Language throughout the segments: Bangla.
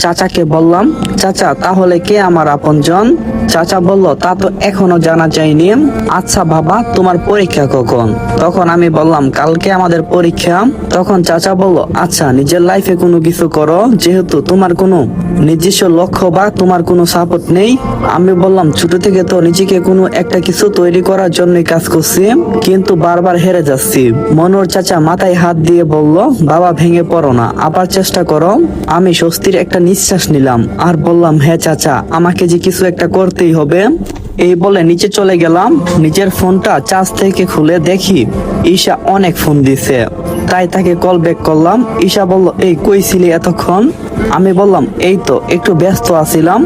চাচাকে বললাম, চাচা তাহলে কে আমার আপনজন? চাচা বলল, তা তো এখনো জানা যায়নি। আচ্ছা বাবা, তোমার পরীক্ষা কখন? তখন আমি বললাম, কালকে আমাদের পরীক্ষা। তখন চাচা বলল, আচ্ছা নিজের লাইফে কোনো কিছু করো, যেহেতু তোমার কোনো নিজস্ব লক্ষ্য বা তোমার কোনো সাপোর্ট নেই। আমি বললাম, ছোট থেকে তো নিজেকে কোনো একটা কিছু তৈরি করার জন্যই কাজ করছি, কিন্তু বারবার হেরে যাচ্ছি। মনোর চাচা মাথায় হাত দিয়ে বলল, বাবা ভেঙে পড়ো না, আবার চেষ্টা করো। আমি স্বস্তির একটা নিঃশ্বাস নিলাম আর বললাম, হ্যাঁ চাচা, আমাকে যে কিছু একটা করতেই হবে। এই বলে নিচে চলে গেলাম। নিজের ফোনটা চার্জ থেকে খুলে দেখি ঈশা অনেক ফোন দিছে, তাই তাকে কল ব্যাক করলাম। ঈশা বলল, এই কই ছিলি এতক্ষণ? আমি বললাম, এই তো একটু ব্যস্ত আছিলাম।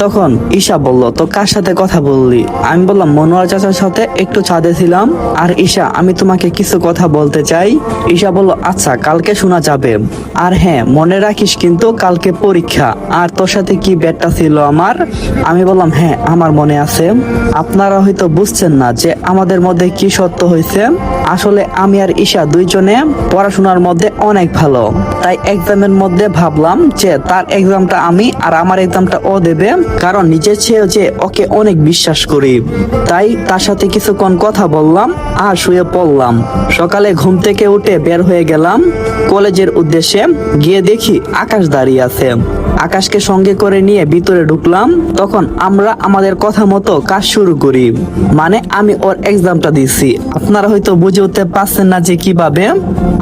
তখন ঈশা বলল, তো কার সাথে কথা বললি? আমি বললাম, মনোয়ার চাচার সাথে একটু ছাদে ছিলাম। আর ঈশা, আমি তোমাকে কিছু কথা বলতে চাই। ঈশা বলল, আচ্ছা কালকে শোনা যাবে। আর হ্যাঁ, মনে রাখিস কিন্তু কালকে পরীক্ষা। আর তোর সাথে কি ব্যাটটা ছিল আমার? আমি বললাম, হ্যাঁ আমার মনে আছে। আপনারা হয়তো বুঝছেন না যে আমাদের মধ্যে কি সত্য হয়েছে। আসলে আমি আর ঈশা দুইজনে পড়াশোনার মধ্যে অনেক ভালো, তাই এক্সামের মধ্যে ভাবলাম যে তার এক্সামটা আমি আর আমার এক্সামটা ও দেবে, কারণ নিজের চেয়েও যে ওকে অনেক বিশ্বাস করি। তাই তার সাথে কিছুক্ষণ কথা বললাম আর শুয়ে পড়লাম। সকালে ঘুম থেকে উঠে বের হয়ে গেলাম কলেজের উদ্দেশ্যে। গিয়ে দেখি আকাশ দাঁড়িয়ে আছে। আকাশকে সঙ্গে করে নিয়ে ভিতরে ঢুকলাম। তখন আমরা আমাদের কথা মতো কাজ শুরু করি, মানে আমি ওর এক্সামটা দিচ্ছি। আপনারা হয়তো বুঝে উঠতে পারছেন না যে কিভাবে।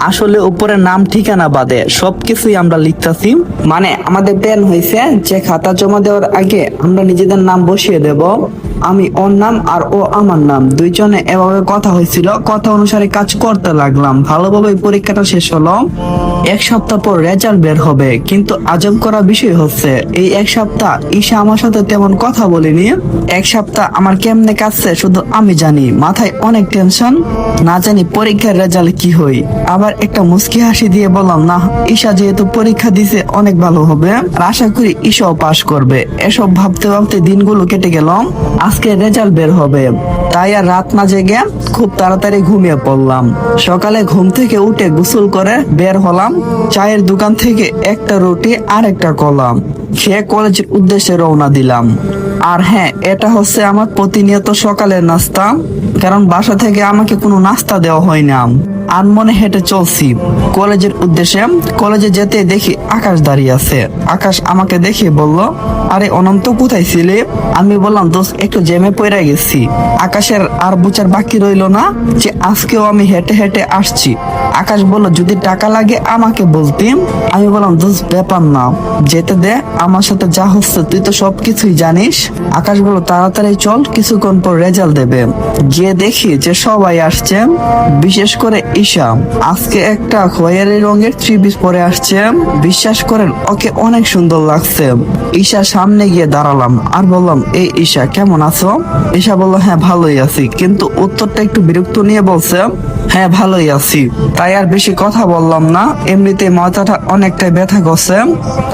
আসলে উপরে নাম ঠিকানা বাদে সবকিছুই আমরা লিখতেছি। মানে আমাদের প্ল্যান হয়েছে যে খাতা জমা দেওয়ার আগে আমরা নিজেদের নাম বসিয়ে দেব। আমি ওর নাম আর ও আমার নাম, দুইজনে এভাবে কথা হয়েছিল। কথা অনুসারে কাজ করতে লাগলাম। ভালোভাবে পরীক্ষাটা শেষ হলো। এক সপ্তাহ পর রেজাল্ট বের হবে, কিন্তু আজব করা বিষয় হচ্ছে এই এক সপ্তাহ ঈশা আমার সাথে তেমন কথা বলেনি। এক সপ্তাহ আমার কেমনে কাটছে শুধু আমি জানি। মাথায় অনেক টেনশন, না জানি পরীক্ষার রেজাল্ট কি হয়। আবার একটা মুস্কি হাসি দিয়ে বললাম, না ঈশা যেহেতু পরীক্ষা দিছে অনেক ভালো হবে, আর আশা করি ঈশাও পাশ করবে। এসব ভাবতে ভাবতে দিনগুলো কেটে গেল। আজকে রেজাল্ট বের হবে, তাই আর রাত না জেগে খুব তাড়াতাড়ি ঘুমিয়ে পড়লাম। সকালে ঘুম থেকে উঠে গোসল করে বের হলাম। চায়ের দোকান থেকে একটা রুটি আর একটা কলা খেয়ে কলেজের উদ্দেশ্যে রওনা দিলাম। আর হ্যাঁ, এটা হচ্ছে আমার প্রতিনিয়ত সকালের নাস্তা, কারণ বাসা থেকে আমাকে কোনো নাস্তা দেওয়া হয় না। আনমনে হেঁটে চলছি কলেজের উদ্দেশ্যে। কলেজে যেতে দেখি আকাশ দাঁড়িয়ে আছে। আকাশ আমাকে দেখে বলল, আরে অনন্ত কোথায় ছিলে? আমি বললাম, দোস্ত একটু জ্যামে পড়ে গেছি। আকাশের আর বুঝার বাকি রইল না যে আজকেও আমি হেঁটে হেঁটে আসছি। আকাশ বলল, যদি টাকা লাগে আমাকে বলতি। আমি বললাম, দোস্ত ব্যাপার না, যেতে দে, আমার সাথে যা হচ্ছে তুই তো সবকিছুই জানিস। আকাশ বলল, তাড়াতাড়ি চল, কিছুক্ষণ পর রেজাল্ট দেবে। গিয়ে দেখি যে সবাই আসছে, বিশেষ করে ঈশা। আজকে একটা খয়েরি রঙের থ্রি পিস পরে আসছে। বিশ্বাস করেন ওকে অনেক সুন্দর লাগছে। ঈশা সামনে গিয়ে দাঁড়ালাম আর বললাম, এই ঈশা কেমন আছো? ঈশা বলল, হ্যাঁ ভালোই আছি, কিন্তু উত্তরটা একটু বিরক্ত নিয়ে বলছে, হ্যাঁ ভালোই আছি। তাই আর বেশি কথা বললাম না, এমনিতে মাথাটা অনেকটাই ব্যথা করছে।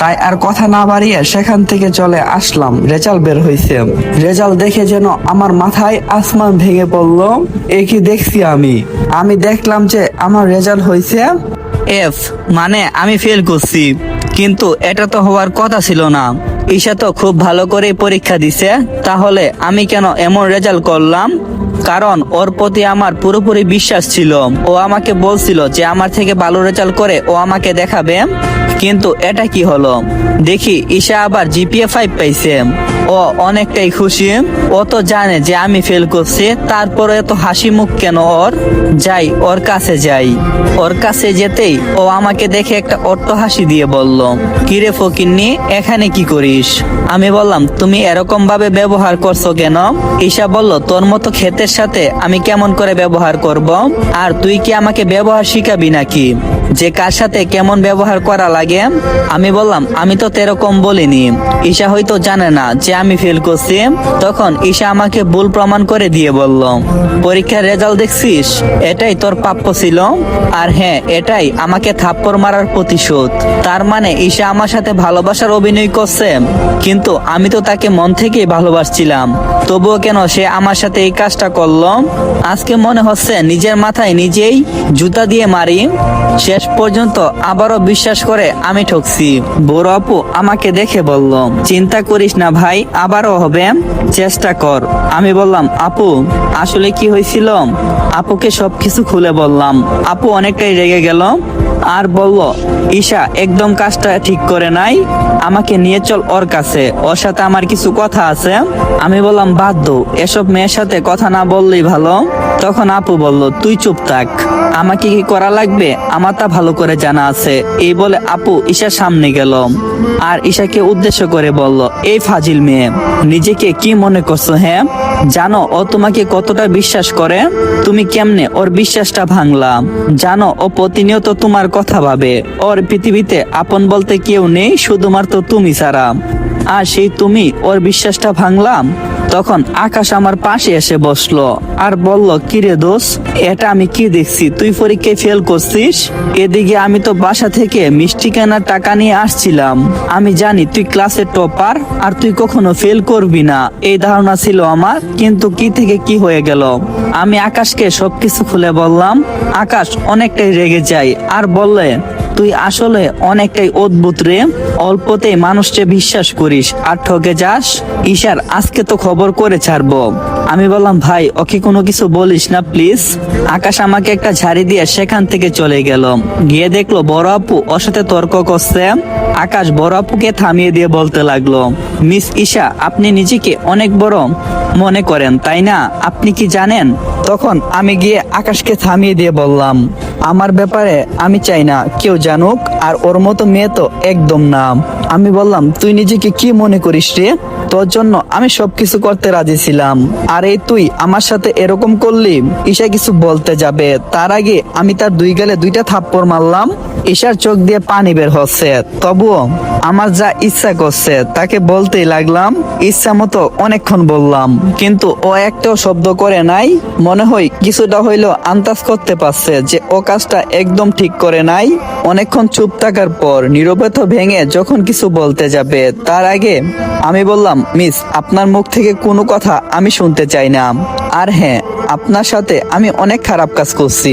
তাই আর কথা না বাড়িয়ে সেখান থেকে চলে আসলাম। রেজাল্ট বের হয়েছে। রেজাল্ট দেখে যেন আমার মাথায় আসমান ভেঙে পড়লো। এ কি দেখছি আমি দেখলাম যে আমার রেজাল্ট হয়েছে এফ, মানে আমি ফেল করছি। কিন্তু এটা তো হওয়ার কথা ছিল না। ঈশা তো খুব ভালো করে পরীক্ষা দিছে, তাহলে আমি কেন এমন রেজাল্ট করলাম? কারণ ওর প্রতি আমার পুরোপুরি বিশ্বাস ছিল। ও আমাকে বলছিল যে আমার থেকে ভালো রেজাল্ট করে ও আমাকে দেখাবে। কিন্তু এটা কি হলো? দেখি ঈশা আবার জিপিএ 5 পাইছে। ও অনেকটাই খুশি। ও তো জানে যে আমি ফেল করছি, তারপরে এত হাসি মুখ কেন ওর? যাই, ওর কাছে যাই। ওর কাছে যেতেই ও আমাকে দেখে একটা অট্ট হাসি দিয়ে বলল, কিরে ফকিন্নি, এখানে কি করিস? আমি বললাম, তুমি এরকম ভাবে ব্যবহার করছো কেন? ঈশা বলল, তোর মতো ক্ষেতের সাথে আমি কেমন করে ব্যবহার করব? আর তুই কি আমাকে ব্যবহার শিখাবি নাকি, যে কার সাথে কেমন ব্যবহার করা লাগে? আমি বললাম, আমি তো তেরকম বলিনি। ঈশা হয়তো জানে না যে আমি ফেল করছি। তখন ঈশা আমাকে ভুল প্রমাণ করে দিয়ে বলল, পরীক্ষার রেজাল্ট দেখছিস? এটাই তোর প্রাপ্য ছিল। আর হ্যাঁ, এটাই আমাকে থাপ্পড় মারার প্রতিশোধ। তার মানে ঈশা আমার সাথে ভালোবাসার অভিনয় করছে, কিন্তু আমি তো তাকে মন থেকেই ভালোবাসছিলাম। তবুও কেন সে আমার সাথে এই কাজটা করলো? আজকে মনে হচ্ছে নিজের মাথায় নিজেই জুতা দিয়ে মারি। শেষ শেষ পর্যন্ত আবারও বিশ্বাস করে আমি ঠকছি। বড় আপু আমাকে দেখে বলল, চিন্তা করিস না ভাই, আবারও হবে, চেষ্টা কর। আমি বললাম, আপু আসলে কি হয়েছিল? আপুকে সবকিছু খুলে বললাম। আপু অনেকটাই রেগে গেল আর বলল, ঈশা একদম কাজটা ঠিক করে নাই, আমাকে নিয়ে চল ওর কাছে, ওর সাথে আমার কিছু কথা আছে। আমি বললাম, বাদ দাও, এসব মেয়ের সাথে কথা না বললেই ভালো। তখন আপু বলল, তুই চুপ থাক, আমাকে কি করা লাগবে আমার তা ভালো করে জানা আছে। এই বলে আপু ঈশার সামনে গেল আর ঈশাকে উদ্দেশ্য করে বলল, এই ফাজিল মেয়ে, নিজেকে কি মনে করছো? হ্যাঁ, জানো ও তোমাকে কতটা বিশ্বাস করে? তুমি কেমনে ওর বিশ্বাসটা ভাঙলা? জানো ও প্রতিনিয়ত তোমার কথা ভাবে, ওর পৃথিবীতে আপন বলতে কেউ নেই, শুধুমাত্র তুমি ছাড়া। আর সেই তুমি ওর বিশ্বাসটা ভাঙলাম। তখন আকাশ আমার পাশে এসে বসলো আর বলল, কিরে দোষ, এটা আমি কি দেখছি, তুই পরীক্ষায় ফেল করছিস? এদিকে আমি তো বাসা থেকে মিষ্টি কেনার টাকা নিয়ে আসছিলাম। আমি জানি তুই ক্লাসের টপার আর তুই কখনো ফেল করবি না, এই ধারণা ছিল আমার, কিন্তু কি থেকে কি হয়ে গেল। আমি আকাশকে সবকিছু খুলে বললাম। আকাশ অনেকটাই রেগে যায় আর বললে, তুই আসলে অনেকটাই অদ্ভুত রে, অল্পতেই মানুষকে বিশ্বাস করিস আর ঠকে যাস। ঈশার আজকে তো খবর করে ছাড়বো। আমি বললাম, ভাই ওকে কোনো কিছু বলিস না প্লিজ। আকাশ আমাকে একটা ঝাড়ি দিয়ে সেখান থেকে চলে গেল। গিয়ে দেখলো বড় আপু ওর সাথে তর্ক করছে। আকাশ বড় আপুকে থামিয়ে দিয়ে বলতে লাগলো, মিস ঈশা, আপনি নিজেকে অনেক বড় মনে করেন তাই না? আপনি কি জানেন? তখন আমি গিয়ে আকাশকে থামিয়ে দিয়ে বললাম, আমার ব্যাপারে আমি চাই না কেউ জানুক, আর ওর মতো মেয়ে তো একদম না। আমি বললাম, তুই নিজেকে কি মনে করিস রে? তোর জন্য আমি সবকিছু করতে রাজি ছিলাম, আর এই তুই আমার সাথে এরকম করলি? ঈশা কিছু বলতে যাবে তার আগে আমি তার দুই গালে দুইটা থাপ্পড় মারলাম। ঈশার চোখ দিয়ে পানি বের হচ্ছে, তবুও আমার যা ইচ্ছা করছে তাকে বলতেই লাগলাম। ইচ্ছা মতো অনেকক্ষণ বললাম, কিন্তু ও একটাও শব্দ করে নাই। মনে হয় কিছুটা হইলেও আন্দাজ করতে পারছে যে ও কাজটা একদম ঠিক করে নাই। অনেকক্ষণ চুপ থাকার পর নীরবতা ভেঙে যখন কিছু বলতে যাবে তার আগে আমি বললাম, মিস, আপনার মুখ থেকে কোনো কথা আমি শুনতে চাই না। আর হ্যাঁ, আপনার সাথে আমি অনেক খারাপ কাজ করছি,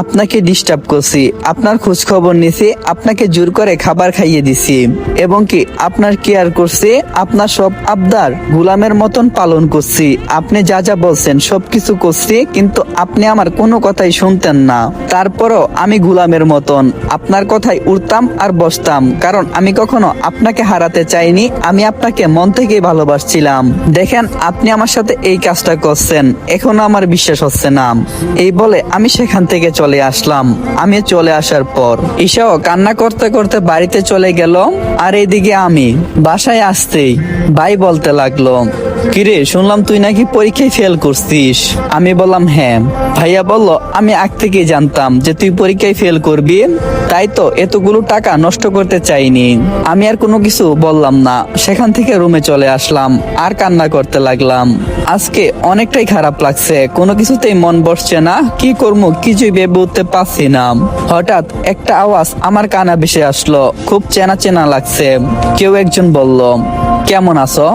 আপনাকে ডিস্টার্ব করছি, আপনার খোঁজ খবর নিছি, আপনাকে জোর করে খাবার খাইয়ে দিছি, এবং কি আপনার কেয়ার করছি, আপনার সব আবদার গোলামের মতন পালন করছি। আপনি যা যা বলছেন সবকিছু করছি, কিন্তু আপনি আমার কোনো কথাই শুনতেন না। তারপরও আমি গোলামের মতন আপনার কথাই উঠতাম আর বসতাম, কারণ আমি কখনো আপনাকে হারাতে চাইনি, আমি আপনাকে মন থেকেই ভালোবাসছিলাম। দেখেন, আপনি আমার সাথে এই কাজটা করছেন, এখনো আমার বিশ্বাস হচ্ছে না। এই বলে আমি সেখান থেকে চলে আসলাম। আমি চলে আসার পর ঈশাও কান্না করতে করতে বাড়িতে চলে গেল। আর এইদিকে আমি বাসায় আসতেই ভাই বলতে লাগলো, কিরে, শুনলাম তুই নাকি পরীক্ষায় ফেল করছিস। আমি বললাম, হ্যাঁ। ভাইয়া বলল, আমি আগ থেকেই জানতাম যে তুই পরীক্ষায় ফেল করবি, তাই তো এতগুলো টাকা নষ্ট করতে চাইনি। আমি আর কোনো কিছু বললাম না, সেখান থেকে রুমে চলে আসলাম আর কান্না করতে লাগলাম। আজকে অনেকটাই খারাপ লাগছে, কোনো কিছুতেই মন বসছে না, কি করবো কিছুই ভেবে উঠতে পারছি না। হঠাৎ একটা আওয়াজ আমার কানে ভেসে আসলো, খুব চেনা চেনা লাগছে। কেউ একজন বলল, কেমন আছো?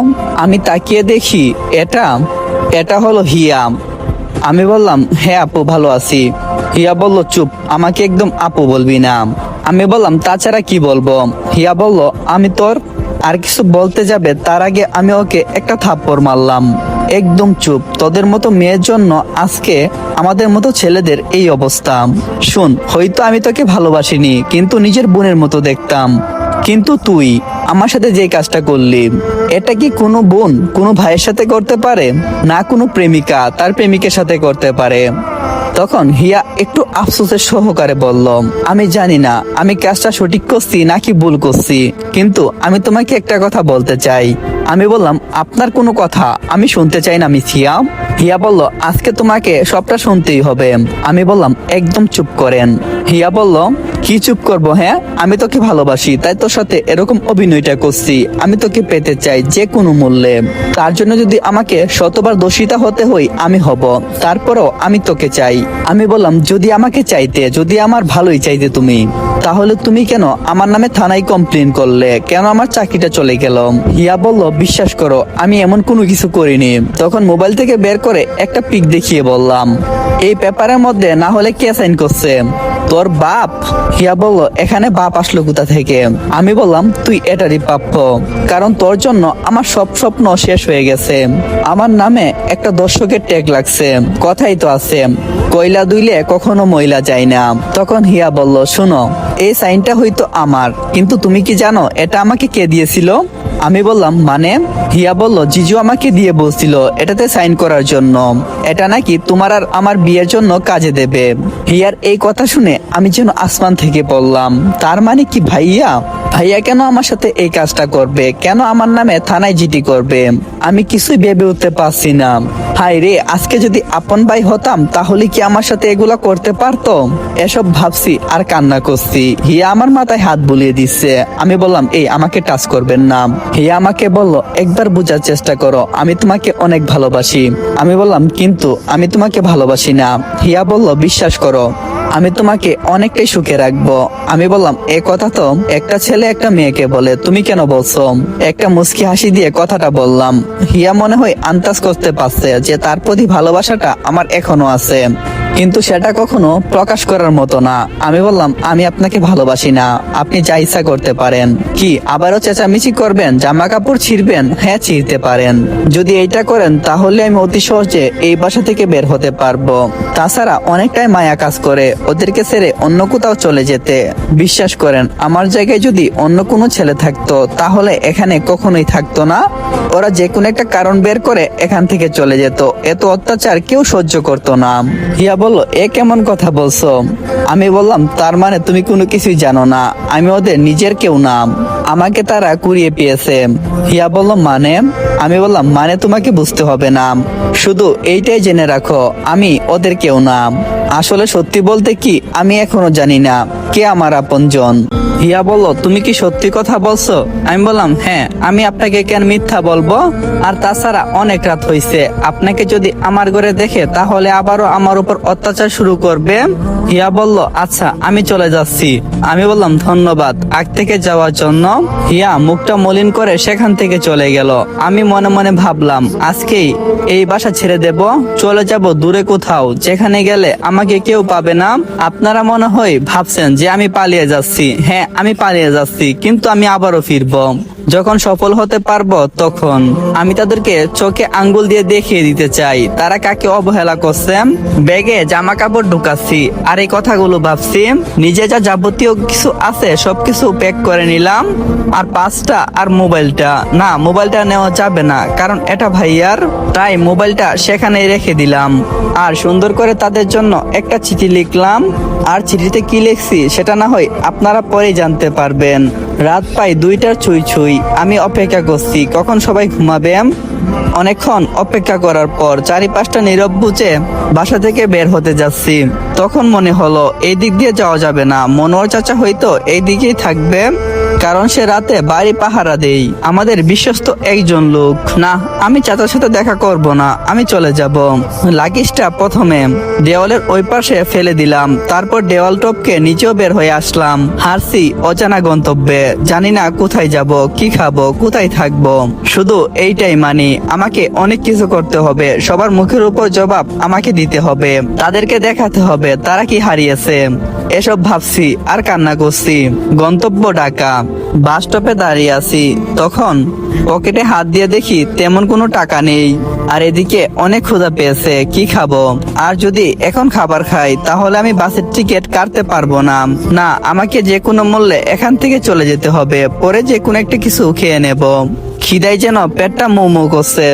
আমি তাকিয়ে দেখি এটা হলো হিয়া। আমি বললাম, হ্যাঁ আপু, ভালো আছি। হিয়া বলল, চুপ, আমাকে একদম আপু বলবি না। আমি বললাম, তাছাড়া কি বলবো? হিয়া বলল, আমি তোর আর কিছু বলতে যাবে তার আগে আমি ওকে একটা থাপ্পড় মারলাম। একদম চুপ, তোদের মতো মেয়ের জন্য আজকে আমাদের মতো ছেলেদের এই অবস্থা। শুন, হয়তো আমি তোকে ভালোবাসিনি, কিন্তু নিজের বোনের মতো দেখতাম, কিন্তু তুই আমার সাথে যে কাজটা করলি, এটা কি কোনো বোন কোনো ভাইয়ের সাথে করতে পারে? না কোনো প্রেমিকা তার প্রেমিকের সাথে করতে পারে? তখন হিয়া একটু আফসোসের সহকারে বলল, আমি জানি না আমি কাজটা সঠিক করছি নাকি ভুল করছি, কিন্তু আমি তোমাকে একটা কথা বলতে চাই। আমি বললাম, আপনার কোনো কথা আমি শুনতে চাই না মিস হিয়া। হিয়া বলল, আজকে তোমাকে সবটা শুনতেই হবে। আমি বললাম, একদম চুপ করেন। হিয়া বলল, কি চুপ করবো? হ্যাঁ, আমি তোকে ভালোবাসি, তাই তোর সাথে এরকম অভিনয়টা করছি। আমি তোকে পেতে চাই যে কোনো মূল্যে, তার জন্য যদি আমাকে শতবার দোষিতা হতে হই আমি হব, তারপরও আমি তোকে চাই। আমি বললাম, যদি আমাকে চাইতে, যদি আমার ভালোই চাইতে তুমি, তাহলে তুমি কেন আমার নামে থানায় কমপ্লেন করলে? কেন আমার চাকরিটা চলে গেল? হিয়া বলল, বিশ্বাস করো, আমি এমন কোনো কিছু করিনি। তখন মোবাইল থেকে বের করে একটা পিক দেখিয়ে বললাম, এই পেপারের মধ্যে না হলে কে সাইন করছে? তোর বাপ? হিয়া বলল, এখানে বাপ আসলো কোথা থেকে? আমি বললাম, তুই এটারই প্রাপ্য, কারণ তোর জন্য আমার সব স্বপ্ন শেষ হয়ে গেছে। আমার নামে একটা দর্শকের ট্যাগ লাগছে, কথাই তো আছে, কয়লা দুইলে কখনো ময়লা যায় না। তখন হিয়া বলল, শোনো, এই সাইনটা হয়তো আমার, কিন্তু তুমি কি জানো এটা আমাকে কে দিয়েছিল? আমি বললাম, মানে? হিয়া বলল, জিজু আমাকে দিয়ে বলছিল এটাতে সাইন করার জন্য, এটা নাকি তোমার আর আমার বিয়ের জন্য কাজে দেবে। হিয়ার এই কথা শুনে আমি যেন আসমান থেকে পড়লাম। তার মানে কি ভাইয়া কেন আমার সাথে এই কাজটা করবে? কেন আমার নামে থানায় জিডি করবে? আমি কিছুই ভেবে উঠতে পারছি না। হায় রে, আজকে যদি আপন ভাই হতাম তাহলে কি আমার সাথে এগুলা করতে পারতো? এসব ভাবছি আর কান্না করছি। হিয়া আমার মাথায় হাত বুলিয়ে দিচ্ছে। আমি বললাম, এই আমাকে টাচ করবেন না। হিয়া আমাকে বলল, একবার বোঝার চেষ্টা করো, আমি তোমাকে অনেক ভালোবাসি। আমি বললাম, কিন্তু আমি তোমাকে ভালোবাসি না। হিয়া বলল, বিশ্বাস করো, আমি তোমাকে অনেকটাই সুখে রাখবো। আমি বললাম, এ কথা তো একটা ছেলে একটা মেয়েকে বলে, তুমি কেন বলছো? একটা মুচকি হাসি দিয়ে কথাটা বললাম। হিয়া মনে হয় আন্দাজ করতে পারছে যে তার প্রতি ভালোবাসাটা আমার এখনো আছে, কিন্তু সেটা কখনো প্রকাশ করার মতো না। আমি বললাম, আমি আপনাকে ভালোবাসি না, আপনি যা ইচ্ছা করতে পারেন। কি আবারও চেঁচামেচি করবেন, জামা কাপড় ছিঁড়বেন? হ্যাঁ, ছিঁড়তে পারেন। যদি এইটা করেন তাহলে আমি অতি সহজে এই বাসা থেকে বের হতে পারবো। তাছাড়া অনেকটাই মায়া কাজ করে ওদেরকে ছেড়ে অন্য কোথাও চলে যেতে। বিশ্বাস করেন, আমার জায়গায় যদি অন্য কোনো ছেলে থাকতো তাহলে এখানে কখনোই থাকতো না। ওরা যে কোনো একটা কারণ বের করে এখান থেকে চলে যেত। এত অত্যাচার কেউ সহ্য করতো না। হিয়া বলল, এ কেমন কথা বলছো? আমি বললাম, তার মানে তুমি কোনো কিছুই জানো না, আমি ওদের নিজের কেউ না, আমাকে তারা কুড়িয়ে পেয়েছে। হিয়া বলল, মানে? আমি বললাম, মানে তোমাকে বুঝতে হবে না, শুধু এইটাই জেনে রাখো, আমি ওদের কেউ না। আসলে সত্যি বলতে কি, আমি এখনো জানি না কে আমার আপনজন। হিয়া বলল, তুমি কি সত্যি কথা বলছো? আমি বললাম, হ্যাঁ, আমি আপনাকে কেন মিথ্যা বলবো? আর তাছাড়া অনেক রাত হয়েছে, আপনাকে যদি আমার ঘরে দেখে তাহলে আবারও আমার উপর অত্যাচার শুরু করবে। হিয়া বলল, আচ্ছা, আমি চলে যাচ্ছি। আমি বললাম, ধন্যবাদ আগ থেকে যাওয়ার জন্য। হিয়া মুখটা মলিন করে সেখান থেকে চলে গেল। আমি মনে মনে ভাবলাম, আজকেই এই বাসা ছেড়ে দেব, চলে যাব দূরে কোথাও, যেখানে গেলে আমাকে কেউ পাবে না। আপনারা মনে হয় ভাবছেন যে আমি পালিয়ে যাচ্ছি। হ্যাঁ, আমি পালিয়ে যাচ্ছি, কিন্তু আমি আবারও ফিরবো। যখন সফল হতে পারবো তখন আমি তাদেরকে চোখে আঙ্গুল দিয়ে দেখিয়ে দিতে চাই তারা কাকে অবহেলা করছে। ব্যাগে জামা কাপড় ঢুকাচ্ছি আর এই কথাগুলো ভাবছি। নিজে যা যাবতীয় কিছু আছে সবকিছু প্যাক করে নিলাম, আর পাঁচটা আর মোবাইলটা। না, মোবাইলটা নেওয়া যাবে না, কারণ এটা ভাইয়ার, তাই মোবাইলটা সেখানেই রেখে দিলাম। আর সুন্দর করে তাদের জন্য একটা চিঠি লিখলাম। আর চিঠিতে কি লিখছি সেটা না হয় আপনারা পরে জানতে পারবেন। রাত প্রায় 2টার ছুঁই ছুঁই। আমি অপেক্ষা করছি কখন সবাই ঘুমাবে। অনেকক্ষণ অপেক্ষা করার পর চারিপাশটা নীরব বুঝে বাসা থেকে বের হতে যাচ্ছি। তখন মনে হলো এই দিক দিয়ে যাওয়া যাবে না, মনোহর চাচা হয়তো এই দিকেই থাকবে, কারণ সে রাতে বাড়ি পাহারা দেই, আমাদের বিশ্বস্ত একজন লোক। না, আমি চাচার সাথে দেখা করব না, আমি চলে যাব। লাগেজটা প্রথমে দেওয়ালের ওই পাশে ফেলে দিলাম, তারপর দেওয়াল টপকে নিচেও বের হয়ে আসলাম। হারছি অজানা গন্তব্যে, জানি না কোথায় যাব, কি খাবো, কোথায় থাকবো, শুধু এইটাই মানি আমাকে অনেক কিছু করতে হবে। সবার মুখের উপর জবাব আমাকে দিতে হবে, তাদেরকে দেখাতে হবে তারা কি হারিয়েছে। এসব ভাবছি আর কান্না করছি। গন্তব্য ঢাকা। বাস স্টপে দাঁড়িয়ে আছি, তখন পকেটে হাত দিয়ে দেখি তেমন কোনো টাকা নেই। আর এদিকে অনেক ক্ষুধা পেয়েছে, কি খাবো? আর যদি এখন খাবার খাই তাহলে আমি বাসের টিকিট কাটতে পারবো না। না, আমাকে যে কোনো মূল্যে এখান থেকে চলে যেতে হবে, পরে যে কোনো একটা কিছু খেয়ে নেব। খিদায় যেন পেটটা মৌ মৌ করছে।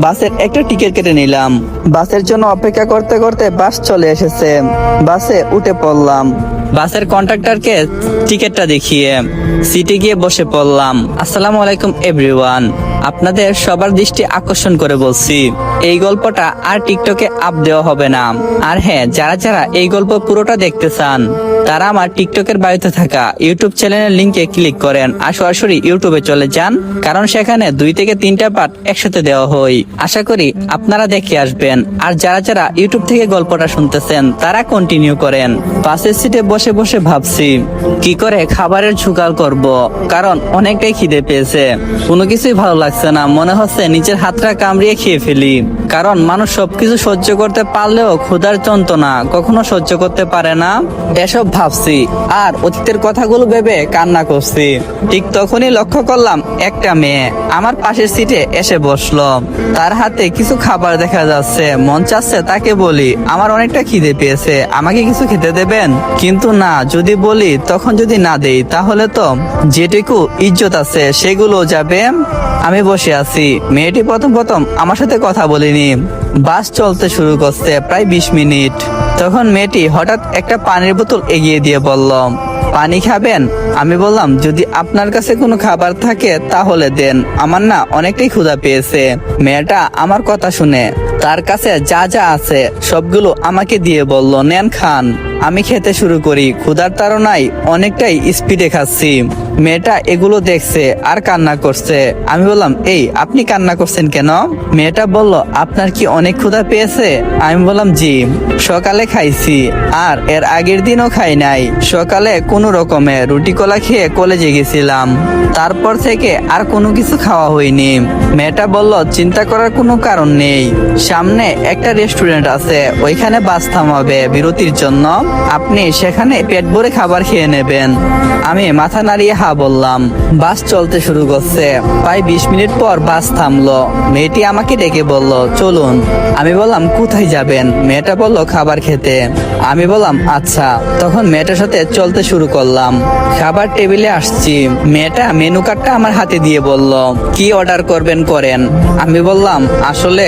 বাসের একটা টিকিট কেটে নিলাম। বাসের জন্য অপেক্ষা করতে করতে বাস চলে এসেছে। বাসে উঠে পড়লাম। বাসের কন্ডাক্টরকে টিকিটটা দেখিয়ে সিটে গিয়ে বসে পড়লাম। আসসালামু আলাইকুম এভরিওয়ান, আপনাদের সবার দৃষ্টি আকর্ষণ করে বলছি, এই গল্পটা আর টিকটকে আপ দেওয়া হবে না। আর হ্যাঁ, যারা যারা এই গল্প পুরোটা দেখতে চান তারা আমার টিকটকের বাড়িতে থাকা ইউটিউব চ্যানেলের লিংকে ক্লিক করেন আর সরাসরি ইউটিউবে চলে যান, কারণ সেখানে 2 থেকে 3টা পার্ট একসাথে দেওয়া হয়। আশা করি আপনারা দেখে আসবেন। আর যারা যারা ইউটিউব থেকে গল্পটা শুনতেছেন তারা কন্টিনিউ করেন। বাসের সিটে বসে পাশে বসে ভাবছি কি করে খাবারের জোগাড় করব, কারণ অনেকটাই খিদে পেয়েছে। কোনো কিছুই ভালো লাগছে না, মনে হচ্ছে নিচের হাতটা কামড়িয়ে খেয়ে ফেলি। কারণ মানুষ সবকিছু সহ্য করতে পারলেও ক্ষুধার যন্ত্রণা কখনো সহ্য করতে পারে না। এসব ভাবছি আর অতীতের কথাগুলো ভেবে কান্না করছি। ঠিক তখনই লক্ষ্য করলাম একটা মেয়ে আমার পাশের সিটে এসে বসলো। তার হাতে কিছু খাবার দেখা যাচ্ছে, মন চাচ্ছে তাকে বলি আমার অনেকটা খিদে পেয়েছে, আমাকে কিছু খেতে দেবেন। কিন্তু না, যদি বলি তখন যদি না দেই তাহলে তো যেটুকু ইজ্জত আছে সেগুলো যাবে। আমি বসে আছি, মেয়েটি প্রথম আমার সাথে কথা বলিনি। বাস চলতে শুরু করছে প্রায় 20 মিনিট। তখন মেয়েটি হঠাৎ একটা পানির বোতল এগিয়ে দিয়ে বলল, পানি খাবেন? আমি বললাম যদি আপনার কাছে কোনো খাবার থাকে তাহলে দেন, আমার না অনেকটাই ক্ষুধা পেয়েছে। মেয়েটা আমার কথা শুনে তার কাছে যা যা আছে সবগুলো আমাকে দিয়ে বলল, নেন খান। আমি খেতে শুরু করি, ক্ষুধার তাড়নায় অনেকটাই স্পিডে খাচ্ছি। মেয়েটা এগুলো দেখছে আর কান্না করছে। আমি বললাম, এই আপনি কান্না করছেন কেন? মেয়েটা বলল, আপনার কি অনেক ক্ষুধা পেয়েছে? আমি বললাম, জি, সকালে খাইছি আর এর আগের দিনও খাই নাই। সকালে কোনো রকমে রুটি কলা খেয়ে কলেজে গেছিলাম, তারপর থেকে আর কোনো কিছু খাওয়া হয়নি। মেয়েটা বলল, চিন্তা করার কোনো কারণ নেই, সামনে একটা রেস্টুরেন্ট আছে, ওইখানে বাস থামাবে বিরতির জন্য, আপনি সেখানে পেট ভরে খাবার খেয়ে নেবেন। আমি মাথা নাড়িয়ে হা বললাম। বাস চলতে শুরু করছে, প্রায় 20 মিনিট পর বাস থামলো। মেয়েটি আমাকে ডেকে বলল, চলুন। আমি বললাম, কোথায় যাবেন? মেয়েটা বলল, খাবার খেতে। আমি বললাম, আচ্ছা। তখন মেয়েটার সাথে চলতে শুরু করলাম। খাবার টেবিলে আসছি, মেয়েটা মেনু কার্ডটা আমার হাতে দিয়ে বলল, কি অর্ডার করবেন করেন। আমি বললাম, আসলে।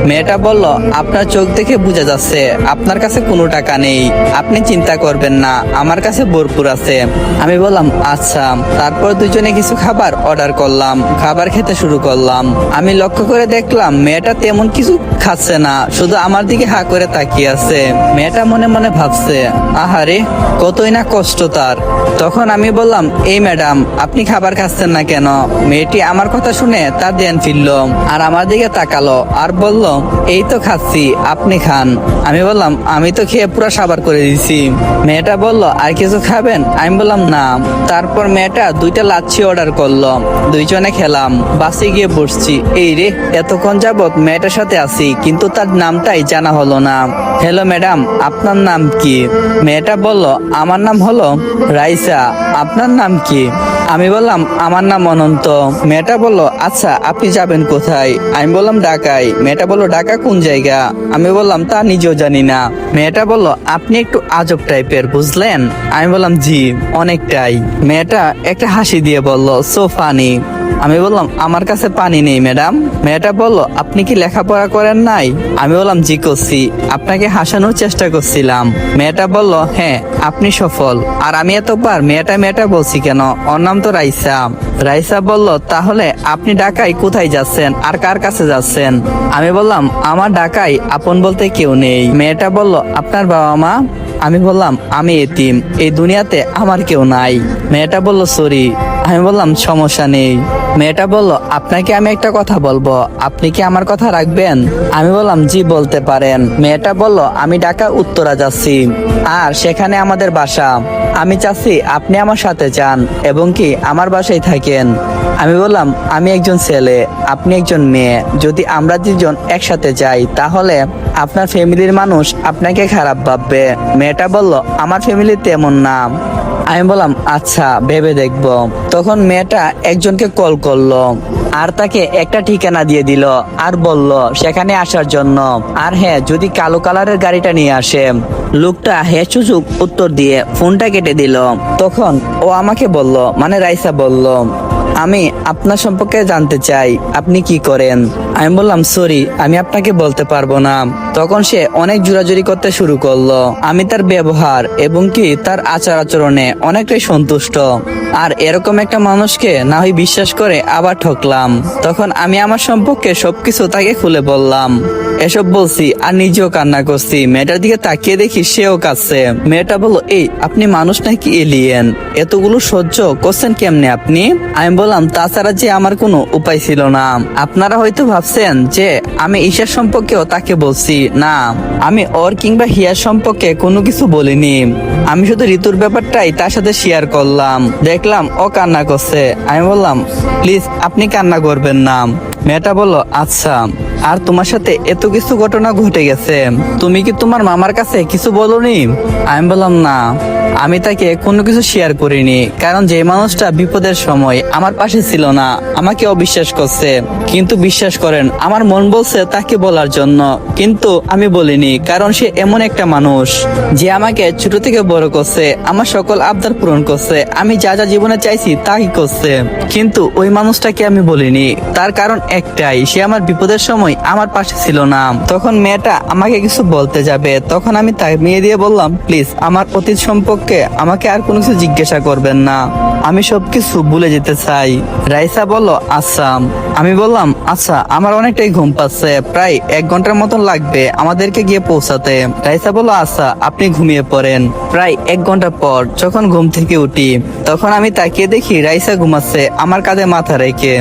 মেয়েটা বলল, আপনার চোখ দেখে বোঝা যাচ্ছে আপনার কাছে কোনো টাকা নেই, আপনি চিন্তা করবেন না, আমার কাছে ভরপুর আছে। আমি বললাম, আচ্ছা। তারপর দুজনে কিছু খাবার অর্ডার করলাম, খাবার খেতে শুরু করলাম। আমি লক্ষ্য করে দেখলাম মেয়েটা তেমন কিছু খাচ্ছে না, শুধু আমার দিকে হা করে তাকিয়ে আছে। মেয়েটা মনে মনে ভাবছে, আহারে কতই না কষ্ট তার। তখন আমি বললাম, এই ম্যাডাম আপনি খাবার খাচ্ছেন না কেন? মেয়েটি আমার কথা শুনে তার ধ্যান ফিরল আর আমার দিকে তাকালো আর বলল, এই তো খাচ্ছি, আপনি খান। আমি বললাম, আমি তো খেয়ে পুরো সাবার করে দিছি। মেয়েটা বলল, আর কিছু খাবেন? আমি বললাম, না। তারপর মেয়েটা 2টা লাচ্ছি অর্ডার করলো, দুইজনে খেলাম। বাসে গিয়ে বসছি, এই রে এতক্ষণ যাবত মেয়েটার সাথে আছি কিন্তু তার নামটাই জানা হলো না। হ্যালো ম্যাডাম, আপনার নাম কি? মেয়েটা বলল, আমার নাম হলো রাইসা, আপনার নাম কি? আমি বললাম, আমার নাম অনন্ত। মেয়েটা বলল, আচ্ছা আপনি যাবেন কোথায়? আমি বললাম, ঢাকায়। মেয়েটা বলল, ঢাকা কোন জায়গা? আমি বললাম, তা নিজেও জানি না। মেয়েটা বলল, আপনি একটু আজব টাইপের, বুঝলেন? আমি বললাম, জি অনেকটাই। মেয়েটা একটা হাসি দিয়ে বলল, সো ফানি। আমি বললাম, আমার কাছে পানি নেই ম্যাডাম। মেয়েটা বলল, আপনি কি লেখাপড়া করেন নাই? আমি বললাম, জি করছি, আপনাকে হাসানোর চেষ্টা করছিলাম। মেয়েটা বলল, হ্যাঁ আপনি সফল। আর আমি এতবার মেয়েটা বলছি কেন? ওর নাম তো রাইসা। রাইসা বলল, তাহলে আপনি ঢাকায় কোথায় যাচ্ছেন আর কার কাছে যাচ্ছেন? আমি বললাম, আমার ঢাকায় আপন বলতে কেউ নেই। মেয়েটা বলল, আপনার বাবা মা? আমি বললাম, আমি এতিম, এই দুনিয়াতে আমার কেউ নাই। মেয়েটা বলল, সরি। আমি বললাম, সমস্যা নেই। মেয়েটা বলল, আপনাকে আমি একটা কথা বলবো, আপনি কি আমার কথা রাখবেন? আমি বললাম, জি বলতে পারেন। মেয়েটা বলল, আমি ঢাকা উত্তরা যাচ্ছি আর সেখানে আমাদের বাসা। আমি চাচ্ছি আপনি আমার সাথে যান এবং কি আমার বাসায় থাকেন। আমি বললাম, আমি একজন ছেলে, আপনি একজন মেয়ে, যদি আমরা দুজন একসাথে যাই তাহলে আপনার ফ্যামিলির মানুষ আপনাকে খারাপ ভাববে। মেয়েটা বলল, আমার ফ্যামিলি তেমন না। আমি বললাম, আচ্ছা ভেবে দেখবো। তখন মেয়েটা একজনকে কল করলো আর তাকে একটা ঠিকানা দিয়ে দিল আর বলল সেখানে আসার জন্য। আর হ্যাঁ, যদি কালো কালারের গাড়িটা নিয়ে আসে। লোকটা হ্যাঁ সুযোগ উত্তর দিয়ে ফোনটা কেটে দিল। তখন ও আমাকে বলল, মানে রাইসা বলল, আমি আপনার সম্পর্কে জানতে চাই, আপনি কি করেন? আমি বললাম, সরি আমি আপনাকে বলতে পারবো না। তখন সে অনেক জোরাজুরি করতে শুরু করলো। আমি তার ব্যবহার এবং কি তার আচার আচরণে অনেকটাই সন্তুষ্ট। আর এরকম একটা মানুষকে না হয় বিশ্বাস করে আবার ঠকলাম। তখন আমি আমার সম্পর্কে সবকিছু তাকে খুলে বললাম। এসব বলছি আর নিজেও কান্না করছি। মেয়েটার দিকে তাকিয়ে দেখি সেও কাঁদছে। মেয়েটা বলল, এই আপনি মানুষ নাকি এলিয়েন? এতগুলো সহ্য করছেন কেমনে আপনি? আমি বললাম তাছাড়া যে আমার কোনো উপায় ছিল না। আপনারা হয়তো ভাবছেন যে আমি ঈশার সম্পর্কেও তাকে বলছি, না আমি ওর কিংবা হিয়ার সম্পর্কে কোনো কিছু বলিনি। আমি শুধু ঋতুর ব্যাপারটাই তার সাথে শেয়ার করলাম। দেখলাম ও কান্না করছে, আমি বললাম প্লিজ আপনি কান্না করবেন না। মেয়েটা বলল আচ্ছা, আর তোমার সাথে এত কিছু ঘটনা ঘটে গেছে, তুমি কি তোমার মামার কাছে কিছু বলনি? আমি বললাম না, আমি তাকে কোনো কিছু শেয়ার করিনি, কারণ যে মানুষটা বিপদের সময় আমার পাশে ছিল না আমাকে অবিশ্বাস করছে। কিন্তু বিশ্বাস করেন আমার মন বলছে তাকে বলার জন্য, কিন্তু আমি বলিনি, কারণ সে এমন একটা মানুষ যে আমাকে ছোট থেকে বড় করছে, আমার সকল আবদার পূরণ করছে, আমি যা যা জীবনে চাইছি তাই করছে। কিন্তু ওই মানুষটাকে আমি বলিনি, তার কারণ একটাই, সে আমার বিপদের সময় আমার পাশে ছিল না। তখন মেয়েটা আমাকে কিছু বলতে যাবে, তখন আমি তাই মেয়ে দিয়ে বললাম প্লিজ আমার অতীত সম্পর্কে আমাকে আর কোনো কিছু জিজ্ঞাসা করবেন না, আমি সবকিছু ভুলে যেতে চাই। রাইসা বলল আচ্ছা। আমি বললাম আচ্ছা, আমার অনেকটাই ঘুম পাচ্ছে, প্রায় 1 ঘন্টার মতন লাগবে আমাদেরকে গিয়ে পৌঁছাতে। রাইসা বলল আচ্ছা আপনি ঘুমিয়ে পড়েন। প্রায় 1 ঘন্টা পর যখন ঘুম থেকে উঠি, তখন আমি তাকিয়ে দেখি রাইসা ঘুমাচ্ছে আমার কাঁধে মাথা রেখে।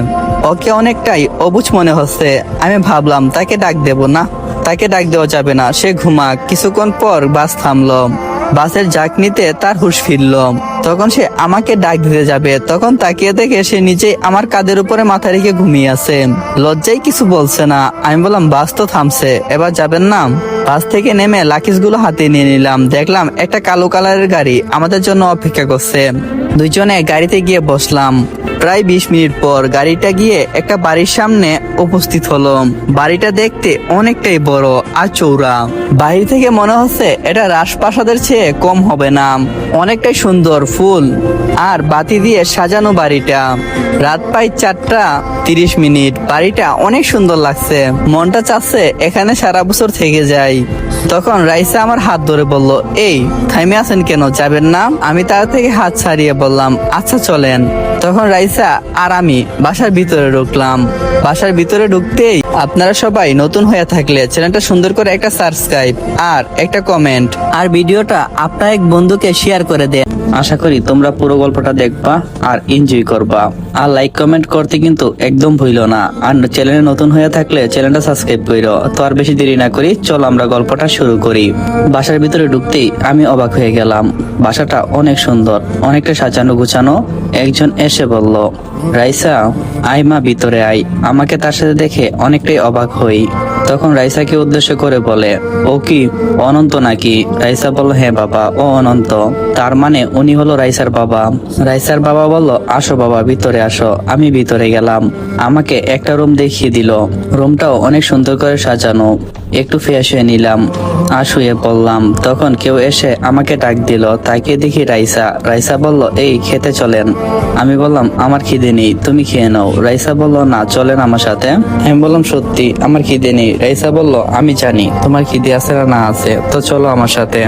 ওকে অনেকটাই অবুঝ মনে হচ্ছে। আমি ভাবলাম তাকে ডাক দেব না, তাকে ডাক দেওয়া যাবে না, সে ঘুমাক। কিছুক্ষণ পর বাস থামলো, বাসের ঝাঁকনিতে তার হুঁশ ফিরল। তখন সে আমাকে ডাক দিতে যাবে, তখন তাকিয়ে দেখে সে নিজেই আমার কাঁধের উপরে মাথা রেখে ঘুমিয়ে আছে, লজ্জায় কিছু বলছে না। আমি বললাম বাস তো থামছে, এবার যাবেন না? বাস থেকে নেমে লাকিজ গুলো হাতে নিয়ে নিলাম। দেখলাম একটা কালো কালারের গাড়ি আমাদের জন্য অপেক্ষা করছে। দুইজনে গাড়িতে গিয়ে বসলাম। প্রায় 20 মিনিট পর গাড়িটা গিয়ে একটা বাড়ির সামনে উপস্থিত হলো। বাড়িটা দেখতে অনেকটাই বড় আর চৌড়া। বাড়ি থেকে মনে হচ্ছে এটা রাজপ্রাসাদের চেয়ে কম হবে না, অনেকটাই সুন্দর ফুল আর বাতি দিয়ে সাজানো বাড়িটা। রাত প্রায় 4:30। বাড়িটা অনেক সুন্দর লাগছে, মনটা চাচ্ছে এখানে সারা বছর থেকে যাই। তখন রাইসা আমার হাত ধরে বলল এই থামে আছেন কেন, যাবেন না? আমি তার থেকে হাত ছাড়িয়ে বললাম আচ্ছা চলেন। তখন রাইসা আর আমি বাসার ভিতরে ঢুকলাম। বাসার ভিতরে ঢুকতেই আপনারা সবাই নতুন হয়ে থাকলে চ্যানেলটা সুন্দর করে একটা সাবস্ক্রাইব আর একটা কমেন্ট আর ভিডিওটা আপনার এক বন্ধুকে শেয়ার করে দেন। আশা করি তোমরা পুরো গল্পটা দেখবা আর এনজয় করবা। আর লাইক কমেন্ট করতে কিন্তু একদম ভুলো না। আর চ্যানেলে নতুন হয়ে থাকলে চ্যানেলটা সাবস্ক্রাইব করো। তো আর বেশি দেরি না করি, চলো আমরা গল্পটা শুরু করি। বাসার ভিতরে ঢুকতেই আমি অবাক হয়ে গেলাম। বাসাটা অনেক সুন্দর, অনেকটা সাজানো গুছানো। একজন এসে বলল রাইসা আয় মা ভিতরে আয়। আমাকে তার সাথে দেখে অনেকটাই অবাক হই। তখন রাইসাকে উদ্দেশ্য করে বলে ও কি অনন্ত নাকি? রাইসা বলল হ্যাঁ বাবা, ও অনন্ত। তার মানে উনি হলো রাইসার বাবা। রাইসার বাবা বলল আসো বাবা ভিতরে আসো। আমি ভিতরে গেলাম, আমাকে একটা রুম দেখিয়ে দিল। রুমটাও অনেক সুন্দর করে সাজানো। একটু ফ্রেশ হয়ে নিলাম আর শুয়ে পড়লাম। তখন কেউ এসে আমাকে ডাক দিল, তাকে দেখি রাইসা। রাইসা বলল এই খেতে চলেন। আমি বললাম আমার খিদে নেই, তুমি খেয়ে নাও। রাইসা বলল না চলেন আমার সাথে। আমি বললাম সত্যি আমার খিদে নেই। রাইসা বলল আমি জানি তোমার খিদে আছে না আছে, তো চলো আমার সাথে।